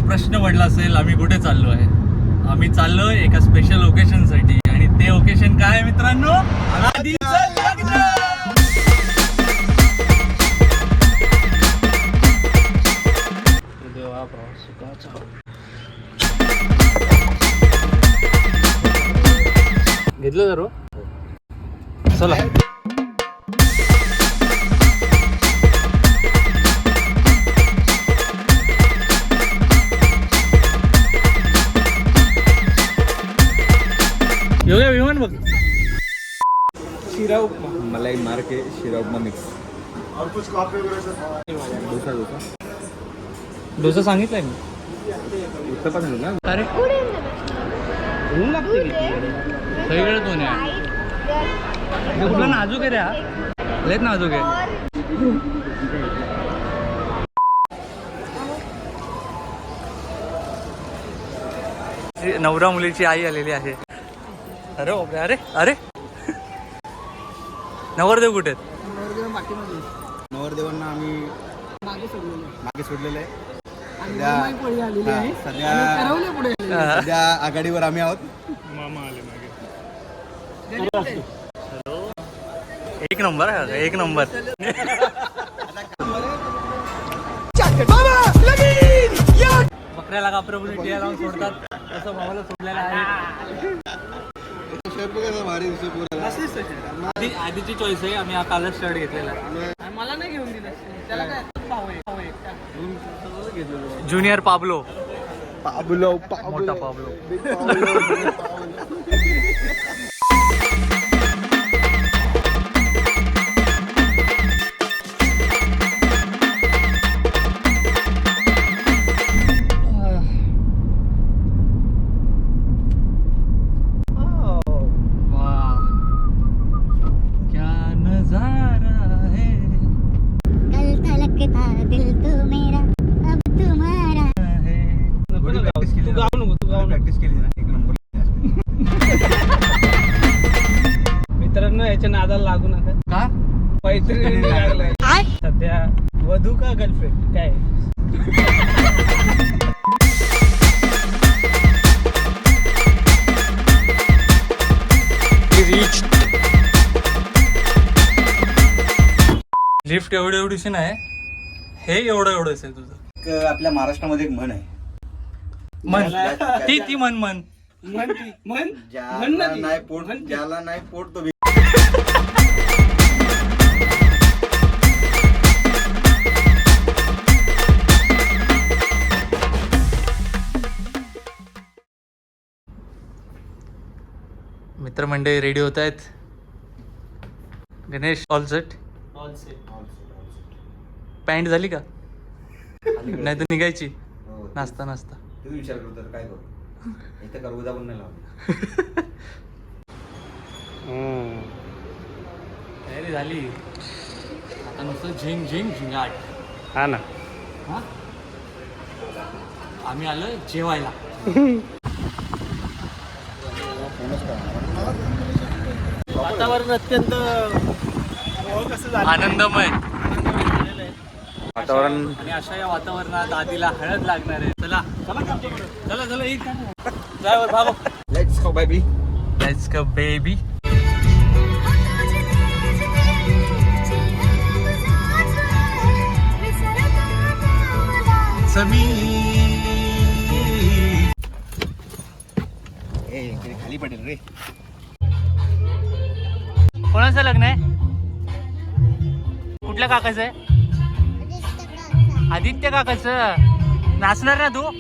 प्रश्न पडला असेल आम्ही कुठे चाललो आहे. आम्ही चाललोय एका स्पेशल ओकेशन साठी आणि ते ओकेशन काय आहे मित्रांनो? आदिचं लग्न. घेतलं जरो चला. येऊया विमान बघ. शिरा उपमा मलाई मार के शिरा उपमा मिक्स. डोसा सांगितलंय मी. उत्तपा सांगू ना. अरे ऊन लागते सगळीकडे दोन आहे. कुठला नाजूक आहे रे हा. लयच नाजूक आहे. नवरा मुलीची आई आलेली आहे. अरे बापरे. अरे अरे नवरदेव कुठे आहेत? नवरदेवांना आम्ही मागे सोडलेलं आहे. सध्या आघाडीवर आम्ही आहोत. एक नंबर आहे. एक नंबर. बकऱ्याला कापरा टिया लावून सोडतात तसं भावाला सोडलेला आहे. आधीची चॉईस आहे. आम्ही हा कालच शर्ट घेतलेला आहे. मला नाही घेऊन दिलं. Junior Pablo. मोठा पाब्लो. मित्रांनो याच्या नादाला लागू नका. का? मैत्रिणी लागलाय सध्या. वधू का गर्लफ्रेंड काय? लिफ्ट एवढीशी नाही. हे एवढं असेल तुझं. आपल्या महाराष्ट्रामध्ये एक म्हण आहे. मन ती मन ज्याला नाही पोट तो. मित्रमंडळी रेडी होत आहेत. Ganesh all set. पॅन्ट झाली का? नाही तर निघायची. नाचता तुम्ही विचार करतो काय करू. इथं करगुजा पण नाही लावला. तयारी झाली आता नुसतं झिंगाट. हा ना. हा आम्ही आलोय जेवायला. वातावरण अत्यंत आनंदमय वातावरण. आणि अशा या वातावरणात आधीला हळद लागणार आहे. चला एक ड्रायव्हर भागो. Let's go baby. Let's go baby. खाली पडेल रे. कोणाचं लग्न आहे? कुठल्या काकाचं आहे? आदित्य काकाचं. नाचणार ना तू?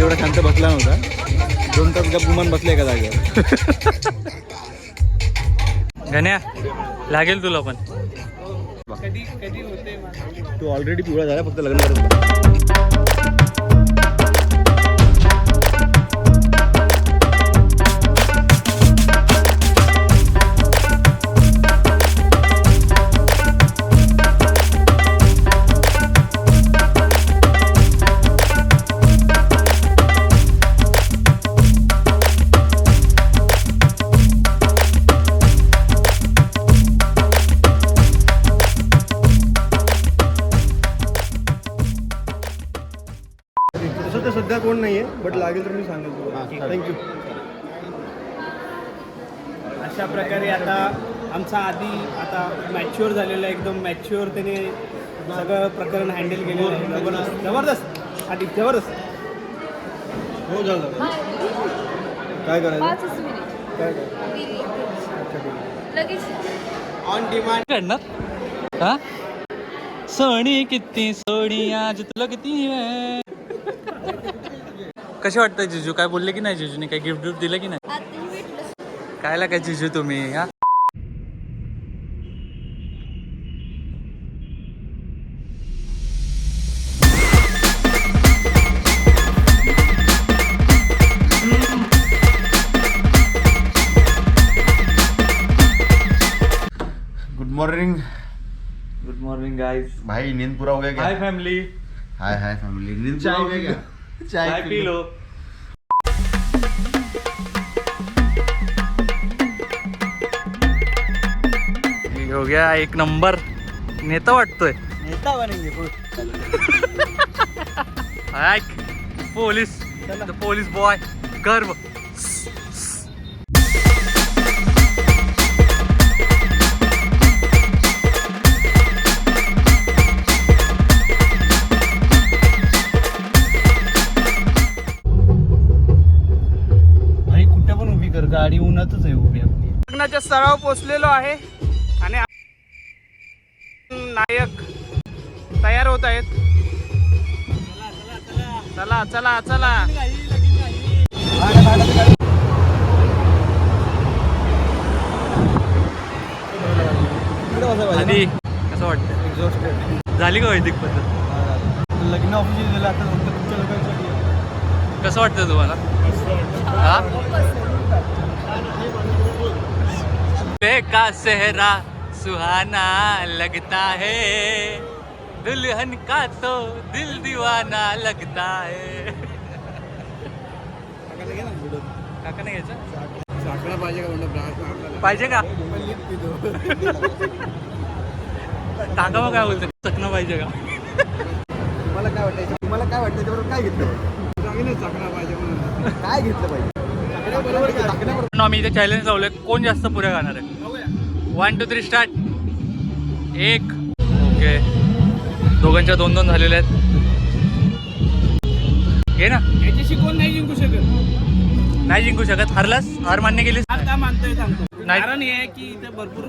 एवढा शांत बसला नव्हता. 2 तास गप गुमान बसले का जागेवर. गण्या लागेल तुला पण. कधी कधी होते मला. तू ऑलरेडी पिवळा झाला, फक्त लग्न करत. तसं तर सध्या कोण नाही आहे, बट लागेल तर मी सांगेल तुम्हाला. थँक्यू. अशा प्रकारे आता आमचा आधी आता मॅच्युअर झालेला आहे, एकदम मॅच्युअर त्याने सगळं प्रकरण हँडल केलेलं आहे. जबरदस्त जबरदस्त आधी जबरदस्त. हो झालं. काय करायचं? काय करायचं? On demand. काढणार हा सोनी किती सोनी आज तुला किती वेळ. कसे वाटतं जिजू? काय बोलले की नाही जिजूने? काही गिफ्ट गिफ्ट दिलं की नाही? कायला काय जिजू तुम्ही हा. Good morning. Good morning guys. भाई नींद पूरा हो गया क्या? हाय फैमिली. हाय हाय फैमिली. नींद पूरा हो गया क्या? चाय पी लो. हो गया एक नंबर. नेता वाटतोय. नेता बनेंगे ऐक पोलीस. पोलीस बॉय गर्व. भाई कुठे पण उभी कर, गाडी उन्हातच आहे उभी आपली. लग्नाच्या स्थळावर पोचलेलो आहे आणि नायक तयार होत आहेत. चला चला चला. आधी कसं वाटतं? झाली का वैदिक पद्धत? लग्न ऑफिस दिलं आता फक्त तुमच्या लोकांसाठी. कसं वाटतं तुम्हाला? हा का सेहरा सुहाना लगता है, दुल्हन का तो दिल दीवाना लगता है. काका नाही घ्यायचं? साखरा पाहिजे का म्हणलं? पाहिजे का? काका मग काय बोलतो? चकणं पाहिजे का? तुम्हाला काय वाटायचं? तुम्हाला काय वाटतं त्याबरोबर काय घेतलं? सांगितलं साखरा पाहिजे म्हणून. काय घेतलं पाहिजे? बरोबर का? साखरेबरोबर. आम्ही इथे चॅलेंज लावलंय, कोण जास्त पुऱ्या खाणार आहे. 1 2 3 स्टार्ट. 1. ओके, दोघांच्या 2-2 झालेल्या आहेत. घे ना. याच्याशी कोण नाही जिंकू शकत. नाही जिंकू शकत. हारलास? हार मान्य केलीस? आता मानतोय सांगतो. नाही. कारण हे आहे की इथे भरपूर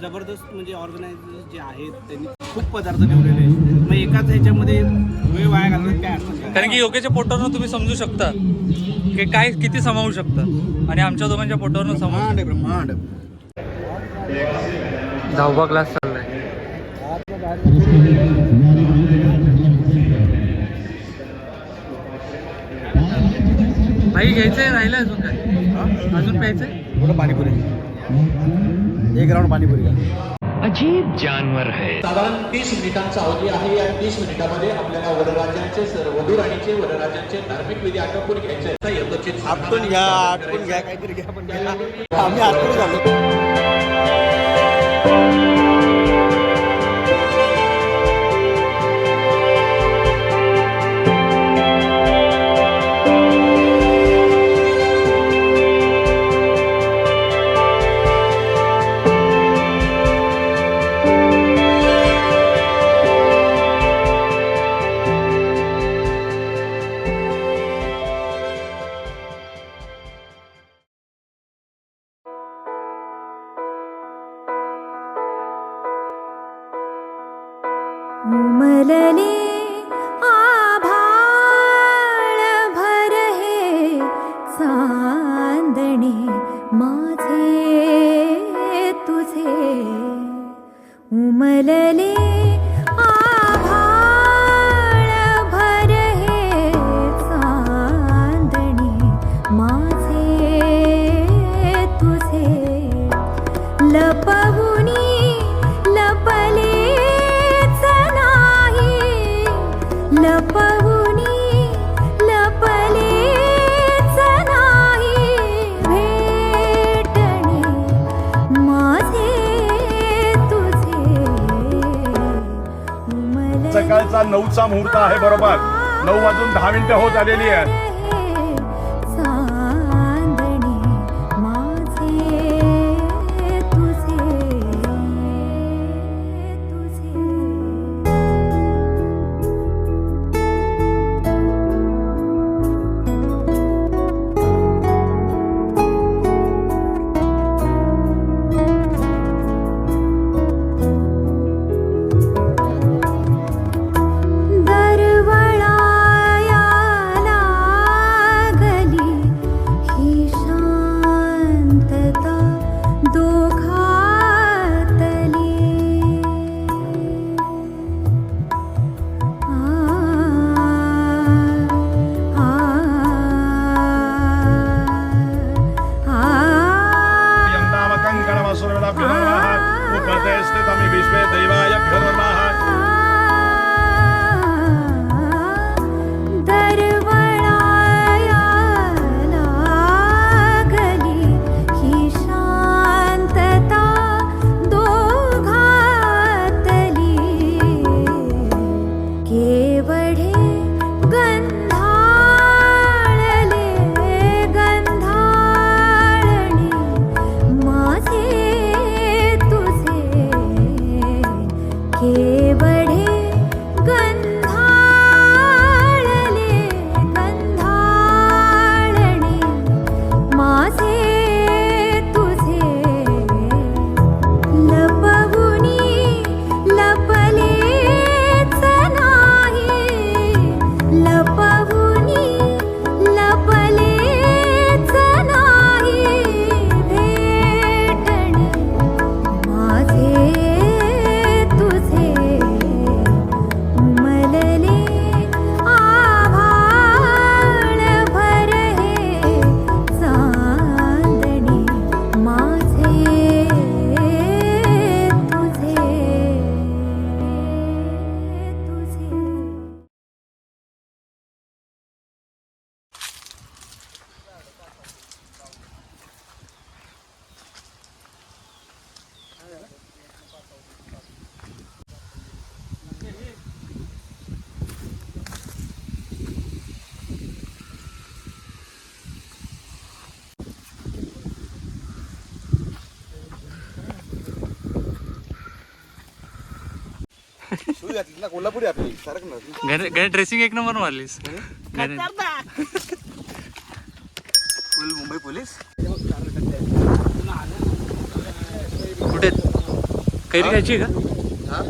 जबरदस्त म्हणजे ऑर्गनायझर्स जे आहेत त्यांनी खूप पदार्थ ठेवलेले आहेत. मग एकाच ह्याच्यामध्ये वेळ वाया घालतात काय अर्थ नाही. कारण की योग्यच्या पोटावरनं तुम्ही समजू शकता की काय किती समावू शकतं, आणि आमच्या दोघांच्या पोटावरनं समावू. ब्रह्मांड. 10वा क्लास चाललाय. भाई घ्यायचंय, राहिलं अजून काय? अजून प्यायचंय? थोडं पाणीपुरी. 1 राऊंड पाणीपुरी का? अजीब जानवर है. साधारण 30 मिनिटांचा अवधी आहे. या 30 मिनिटांमध्ये आपल्याला वरराजांचे वधूराणीचे वरराजांचे धार्मिक विधी आटोपून घ्यायचे. आटपून घ्या काहीतरी घ्या, पण घ्या. आम्ही आटपून झालो. उमलले आभाळ भर हे सा सकाळचा 9चा मुहूर्त आहे बरोबर 9:10 होत आलेली आहे. शूज घातली ना कोल्हापुरी आपली सारख ना ड्रेसिंग एक नंबर मारलीस फुल मुंबई पोलीस. कुठे कैरी खायची का हा